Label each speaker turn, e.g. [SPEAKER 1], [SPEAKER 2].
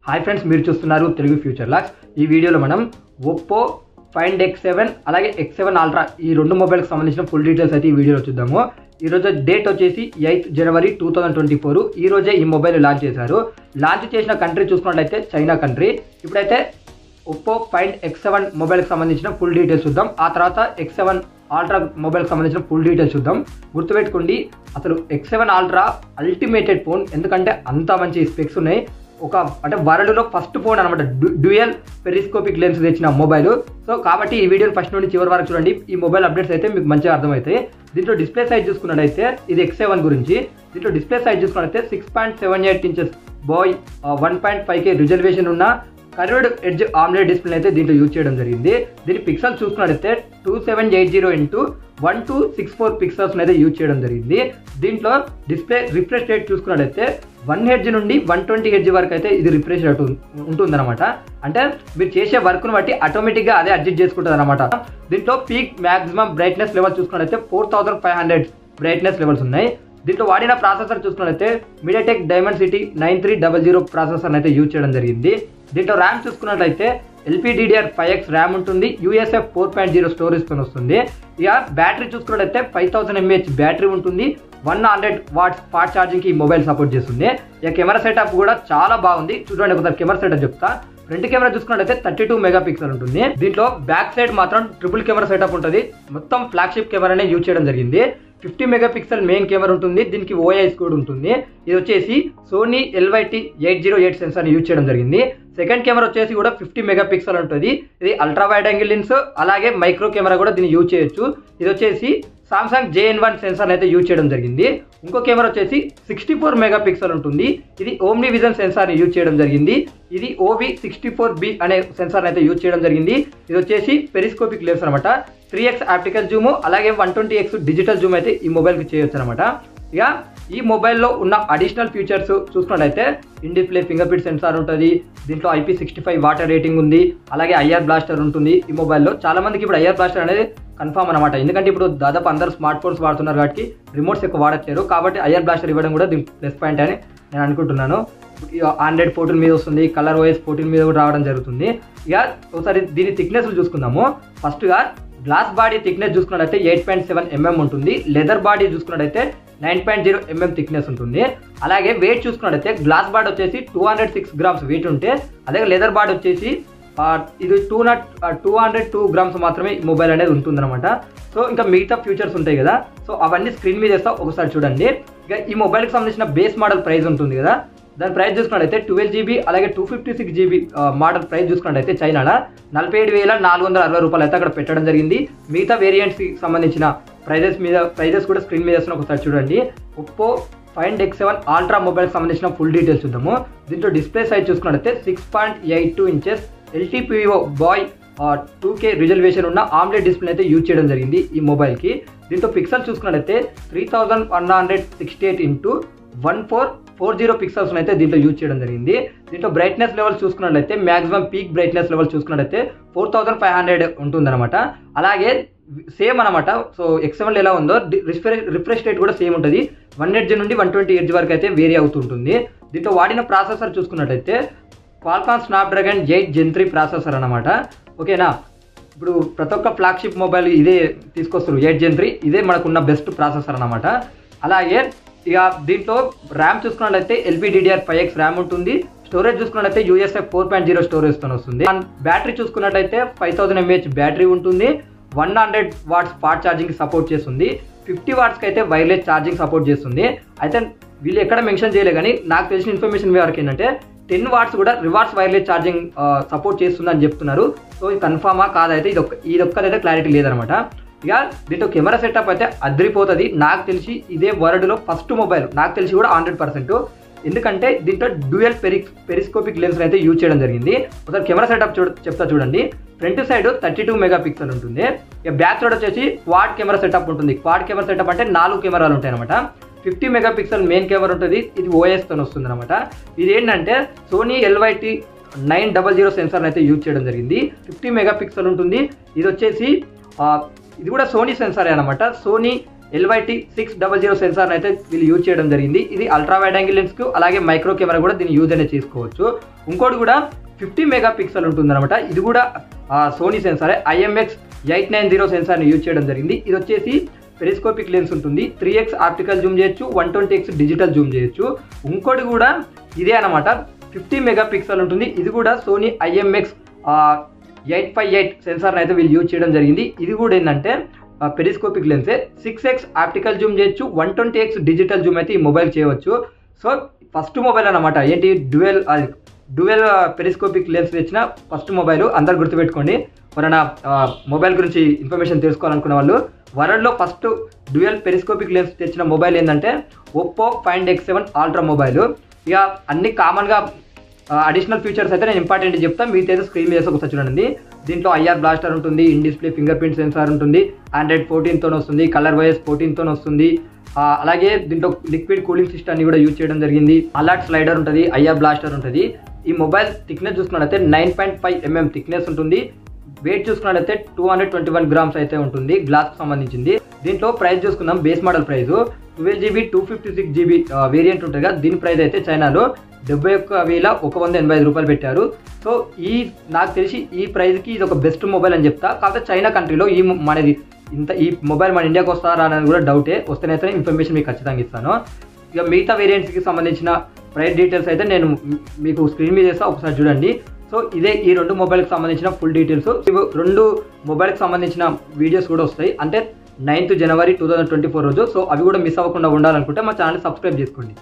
[SPEAKER 1] Hi friends, మీరు చూస్తున్నారు Telugu future lakhs. ఈ వీడియోలో మనం ఒప్పో ఫైండ్ X7 అలాగే X7 అల్ట్రా ఈ రెండు మొబైల్కి సంబంధించిన ఫుల్ డీటెయిల్స్ అయితే ఈ వీడియోలో చూద్దాము. ఈ రోజు డేట్ వచ్చేసి 8th January 2024. ఈ రోజే ఈ మొబైల్ లాంచ్ చేశారు. లాంచ్ చేసిన కంట్రీ చూసుకున్నట్లయితే చైనా కంట్రీ. ఇప్పుడైతే ఒప్పో ఫైండ్ X7 మొబైల్కి సంబంధించిన ఫుల్ డీటెయిల్స్ చూద్దాం. ఆ తర్వాత X7 అల్ట్రా మొబైల్కి సంబంధించిన ఫుల్ డీటెయిల్స్ చూద్దాం. గుర్తుపెట్టుకోండి, అసలు X7 అల్ట్రా అల్టిమేటెడ్ ఫోన్. ఎందుకంటే అంత మంచి స్పెక్స్ ఉన్నాయి. అంటే వరల్డ్లో ఫస్ట్ ఫోన్ అనమాట, డ్యూయల్ పెరిస్కోపిక్ లెన్స్ తెచ్చిన మొబైల్. సో కాబట్టి ఈ వీడియోని ఫస్ట్ నుండి చివరి వరకు చూడండి. ఈ మొబైల్ అప్డేట్స్ అయితే మీకు మంచిగా అర్థమవుతాయి. దీంట్లో డిస్ప్లే సైజ్ చూసుకున్నట్టయితే ఇది X7 గురించి. దీంట్లో డిస్ప్లే సైజ్ చూసుకున్నట్టయితే 6.78 ఇంచెస్ బాయ్ 1.5K రిజల్యూషన్ ఉన్న కర్వ్డ్ ఎడ్జ్ ఆమ్లెట్ డిస్ప్లే అయితే దీంట్లో యూజ్ చేయడం జరిగింది. దీని పిక్సెల్స్ చూసుకున్నట్టయితే 2780x1264 పిక్సెల్స్ అయితే యూజ్ చేయడం జరిగింది. దీంట్లో డిస్ప్లే రిఫ్రెష్ రేట్ చూసుకున్నట్టయితే 1 Hz నుండి 120 Hz వరకు అయితే ఇది రిఫ్రెష్ రేట్ ఉంటుందన్నమాట. అంటే మీరు చేసే వర్క్ను బట్టి ఆటోమేటిక్గా అదే అడ్జస్ట్ చేసుకుంటుంది అనమాట. దీంట్లో పీక్ మ్యాక్సిమం బ్రైట్నెస్ లెవెల్ చూసుకున్నట్టయితే 4500 బ్రైట్నెస్ లెవెల్స్ ఉన్నాయి. దీంట్లో వాడిన ప్రాసెసర్ చూసుకున్నట్లయితే మీడియాటెక్ డైమెన్సిటీ 9300 ప్రాసెసర్ అయితే యూజ్ చేయడం జరిగింది. దీంట్లో ర్యామ్ చూసుకున్నట్లయితే LPDDR5X ర్యామ్ ఉంటుంది. USF 4.0 స్టోరేజ్తో వస్తుంది. ఇక బ్యాటరీ చూసుకున్నట్లయితే 5000 mAh బ్యాటరీ ఉంటుంది. 100 watts ఫాస్ట్ ఛార్జింగ్కి ఈ మొబైల్ సపోర్ట్ చేస్తుంది. ఇక కెమెరా సెటప్ కూడా చాలా బాగుంది. చూడండి, ఒకసారి కెమెరా సెటప్ చెప్తా. ఫ్రంట్ కెమెరా చూసుకున్నట్లయితే 32 మెగాపిక్సెల్ ఉంటుంది. దీంట్లో బ్యాక్ సైడ్ మాత్రం ట్రిపుల్ కెమెరా సెటప్ ఉంటుంది. మొత్తం ఫ్లాగ్షిప్ కెమెరానే యూజ్ చేయడం జరిగింది. 50 మెగాపిక్సెల్ మెయిన్ కెమెరా ఉంటుంది. దీనికి OIS కూడా ఉంటుంది. ఇది వచ్చేసి సోనీ LYT808 సెన్సార్ని యూజ్ చేయడం జరిగింది. సెకండ్ కెమెరా వచ్చేసి కూడా 50 మెగాపిక్సెల్ ఉంటుంది. ఇది అల్ట్రా వైడ్ యాంగిల్ లెన్స్ అలాగే మైక్రో కెమెరా కూడా దీన్ని యూజ్ చేయొచ్చు. ఇది వచ్చేసి సామ్సంగ్ JN1 సెన్సార్ అయితే యూజ్ చేయడం జరిగింది. ఇంకో కెమెరా వచ్చేసి 64 మెగాపిక్సెల్ ఉంటుంది. ఇది ఓమ్ని విజన్ సెన్సార్ని యూజ్ చేయడం జరిగింది. ఇది OV64B అనే సెన్సార్ అయితే యూజ్ చేయడం జరిగింది. ఇది వచ్చేసి పెరిస్కోపిక్ లెన్స్ అనమాట. 3x ఆప్టికల్ జూమ్ అలాగే 120x డిజిటల్ జూమ్ అయితే ఈ మొబైల్కి చేయొచ్చు అనమాట. ఇక ఈ మొబైల్లో ఉన్న అడిషనల్ ఫీచర్స్ చూసుకున్నట్లయితే in display finger print censor ఉంటుంది. దీంట్లో IP65 వాటర్ రేటింగ్ ఉంది. అలాగే IR బ్లాస్టర్ ఉంటుంది. ఈ మొబైల్లో చాలా మందికి ఇప్పుడు IR బ్లాస్టర్ అనేది కన్ఫర్మ్ అనమాట. ఎందుకంటే ఇప్పుడు దాదాపు అందరూ స్మార్ట్ ఫోన్స్ వాడుతున్నారు కాబట్టి రిమోట్స్ ఎక్కువ వాడట్లేరు. కాబట్టి IR బ్లాస్టర్ ఇవ్వడం కూడా దీనికి ప్లస్ పాయింట్ అని నేను అనుకుంటున్నాను. Android 14 మీద వస్తుంది, కలర్ OS 14 మీద కూడా రావడం జరుగుతుంది. ఇక ఒకసారి దీని థిక్నెస్ చూసుకుందాము. ఫస్ట్గా గ్లాస్ బాడీ థిక్నెస్ చూసుకున్నట్టయితే 8.7 mm ఉంటుంది. లెదర్ బాడీ చూసుకున్నట్టయితే 9.0 mm థిక్నెస్ ఉంటుంది. అలాగే వెయిట్ చూసుకున్నట్టయితే గ్లాస్ బాడీ వచ్చేసి 206 grams వెయిట్ ఉంటే, అదే లెదర్ బాడీ వచ్చేసి ఇది 202 grams మాత్రమే మొబైల్ అనేది ఉంటుందన్నమాట. సో ఇంకా మిగతా ఫీచర్స్ ఉంటాయి కదా, సో అవన్నీ స్క్రీన్ మీద వేస్తా, ఒకసారి చూడండి. ఇక ఈ మొబైల్కి సంబంధించిన బేస్ మోడల్ ప్రైస్ ఉంటుంది కదా, దాని ప్రైస్ చూసుకున్నట్టయితే 12GB అలాగే 256GB మోడల్ ప్రైస్ చూసుకున్నట్టయితే చైనాలో 47,460 రూపాయలు అయితే అక్కడ పెట్టడం జరిగింది. మిగతా వేరియంట్స్కి సంబంధించిన ప్రైజెస్ కూడా స్క్రీన్ మీద వేస్తున్నా, ఒకసారి చూడండి. ఒప్పో ఫైండ్ X7 అల్ట్రా మొబైల్కి సంబంధించిన ఫుల్ డీటెయిల్స్ చూద్దాము. దీంట్లో డిస్ప్లే సైజ్ చూసుకున్నట్టయితే 6.82 ఇంచెస్ LTPO బాయ్ 2K రిజల్యూషన్ ఉన్న ఆమ్లెట్ డిస్ప్లే అయితే యూజ్ చేయడం జరిగింది ఈ మొబైల్కి. దీంట్లో పిక్సెల్ చూసుకున్నట్టయితే 3168x1440 పిక్సెల్స్ అయితే దీంట్లో యూజ్ చేయడం జరిగింది. దీంట్లో బ్రైట్నెస్ లెవెల్ చూసుకున్నట్లయితే మ్యాక్సిమం పీక్ బ్రైట్నెస్ లెవెల్ చూసుకున్నట్లయితే 4500 ఉంటుందన్నమాట. అలాగే సేమ్ అనమాట. సో X7 ఎలా ఉందో రిఫ్రెష్ రేట్ కూడా సేమ్ ఉంటుంది. 1 Hz నుండి 120 Hz వరకు అయితే వేరీ అవుతుంటుంది. దీంట్లో వాడిన ప్రాసెసర్ చూసుకున్నట్టయితే క్వాల్కామ్ స్నాప్డ్రాగన్ 8 Gen 3 ప్రాసెసర్ అనమాట. ఓకేనా, ఇప్పుడు ప్రతి ఒక్క ఫ్లాగ్షిప్ మొబైల్ ఇదే తీసుకొస్తారు, 8 Gen 3. ఇదే మనకున్న బెస్ట్ ప్రాసెసర్ అనమాట. అలాగే ఇక దీంట్లో ర్యామ్ చూసుకున్నట్లయితే LPDDR5X ర్యామ్ ఉంటుంది. స్టోరేజ్ చూసుకున్నట్లయితే USF 4.0 స్టోరేజ్తో వస్తుంది. బ్యాటరీ చూసుకున్నట్లయితే 5000 mAh బ్యాటరీ ఉంటుంది. 100 watts ఫాస్ట్ ఛార్జింగ్కి సపోర్ట్ చేస్తుంది. 50 watts అయితే వైర్లెస్ ఛార్జింగ్ సపోర్ట్ చేస్తుంది. అయితే వీళ్ళు ఎక్కడ మెన్షన్ చేయలే, కానీ నాకు తెలిసిన ఇన్ఫర్మేషన్ వరకు ఏంటంటే 10 watts కూడా రివర్స్ వైర్లెస్ ఛార్జింగ్ సపోర్ట్ చేస్తుందని చెప్తున్నారు. సో ఇది కన్ఫామా కాదైతే ఇదొక్కదైతే క్లారిటీ లేదనమాట. ఇక దీంట్లో కెమెరా సెటప్ అయితే అదిరిపోతుంది. నాకు తెలిసి ఇదే వరల్డ్లో ఫస్ట్ మొబైల్, నాకు తెలిసి కూడా 100%. ఎందుకంటే దీంట్లో డ్యూయల్ పెరిస్కోపిక్ లెన్స్ అయితే యూజ్ చేయడం జరిగింది. ఒకసారి కెమెరా సెటప్ చెప్తా చూడండి. ఫ్రంట్ సైడ్ 32 మెగాపిక్సెల్ ఉంటుంది. ఇక బ్యాక్ సైడ్ వచ్చేసి క్వాడ్ కెమెరా సెటప్ ఉంటుంది. క్వాడ్ కెమెరా సెటప్ అంటే 4 కెమెరాలు ఉంటాయి అనమాట. 50 మెగాపిక్సెల్ మెయిన్ కెమెరా ఉంటుంది. ఇది OISతో వస్తుంది అనమాట. ఇది ఏంటంటే సోనీ LYT900 సెన్సార్ అయితే యూజ్ చేయడం జరిగింది. 50 మెగాపిక్సెల్ ఉంటుంది. ఇది వచ్చేసి ఇది కూడా సోనీ సెన్సారే అనమాట. సోనీ LYT600 సెన్సార్ అయితే వీళ్ళు యూజ్ చేయడం జరిగింది. ఇది అల్ట్రా వైడ్ యాంగిల్ లెన్స్ కు అలాగే మైక్రో కెమెరా కూడా దీన్ని యూజ్ అనేది చేసుకోవచ్చు. ఇంకోటి కూడా 50 మెగా పిక్సెల్ ఉంటుందన్నమాట. ఇది కూడా సోనీ సెన్సారే, IMX890 సెన్సార్ని యూజ్ చేయడం జరిగింది. ఇది వచ్చేసి పెరిస్కోపిక్ లెన్స్ ఉంటుంది. 3x ఆప్టికల్ జూమ్ చేయొచ్చు, 120x డిజిటల్ జూమ్ చేయొచ్చు. ఇంకోటి కూడా ఇదే అనమాట, 50 మెగా పిక్సెల్ ఉంటుంది. ఇది కూడా సోనీ IMX858 సెన్సార్ని అయితే వీళ్ళు యూజ్ చేయడం జరిగింది. ఇది కూడా ఏంటంటే పెరిస్కోపిక్ లెన్సే. 6x ఆప్టికల్ జూమ్ చేయొచ్చు, 120x డిజిటల్ జూమ్ అయితే ఈ మొబైల్ చేయవచ్చు. సో ఫస్ట్ మొబైల్ అనమాట, ఏంటి డ్యూయల్ పెరిస్కోపిక్ లెన్స్ తెచ్చిన ఫస్ట్ మొబైల్. అందరు గుర్తుపెట్టుకోండి, ఎవరైనా మొబైల్ గురించి ఇన్ఫర్మేషన్ తెలుసుకోవాలనుకున్న వాళ్ళు. వరల్డ్లో ఫస్ట్ డ్యూయల్ పెరిస్కోపిక్ లెన్స్ తెచ్చిన మొబైల్ ఏంటంటే Oppo Find X7 ultra mobile. ఇక అన్ని కామన్గా అడిషనల్ ఫీచర్స్ అయితే నేను ఇంపార్టెంట్ చెప్తాను, మీకైతే స్క్రీన్ మీద ఒకసారి చూడండి. దీంట్లో IR బ్లాస్టర్ ఉంటుంది, in display finger print censor ఉంటుంది, Android 14తో వస్తుంది, కలర్ వైస్ 14తో వస్తుంది. అలాగే దీంట్లో లిక్విడ్ కూలింగ్ సిస్టమ్ని కూడా యూజ్ చేయడం జరిగింది. అలర్ట్ స్లైడర్ ఉంటుంది, IR బ్లాస్టర్ ఉంటుంది. ఈ మొబైల్ థిక్నెస్ చూసుకున్నట్లయితే 9.5 mm థిక్నెస్ ఉంటుంది. వెయిట్ చూసుకున్నట్లయితే 221 grams అయితే ఉంటుంది, గ్లాస్కి సంబంధించింది. దీంట్లో ప్రైస్ చూసుకుందాం. Base model price 12GB 256GB variant ఉంటుంది కదా, దీని ప్రైస్ అయితే చైనాలో 71,185 రూపాయలు పెట్టారు. సో నాకు తెలిసి ఈ ప్రైస్కి ఇది ఒక బెస్ట్ మొబైల్ అని చెప్తా. కాకపోతే చైనా కంట్రీలో ఈ మొబైల్ మన ఇండియాకి వస్తారా అనేది కూడా డౌటే. వస్తేనైతే ఇన్ఫర్మేషన్ మీకు ఖచ్చితంగా ఇస్తాను. ఇక మిగతా వేరియంట్స్కి సంబంధించిన ప్రైస్ డీటెయిల్స్ అయితే నేను మీకు స్క్రీన్ మీద చేస్తా, ఒకసారి చూడండి. సో ఇదే ఈ 2 మొబైల్కి సంబంధించిన ఫుల్ డీటెయిల్స్. 2 మొబైల్కి సంబంధించిన వీడియోస్ కూడా వస్తాయి, అంటే 9th జనవరి 2024 రోజు. సో అవి కూడా మిస్ అవ్వకుండా ఉండాలనుకుంటే మా ఛానల్ సబ్స్క్రైబ్ చేసుకోండి.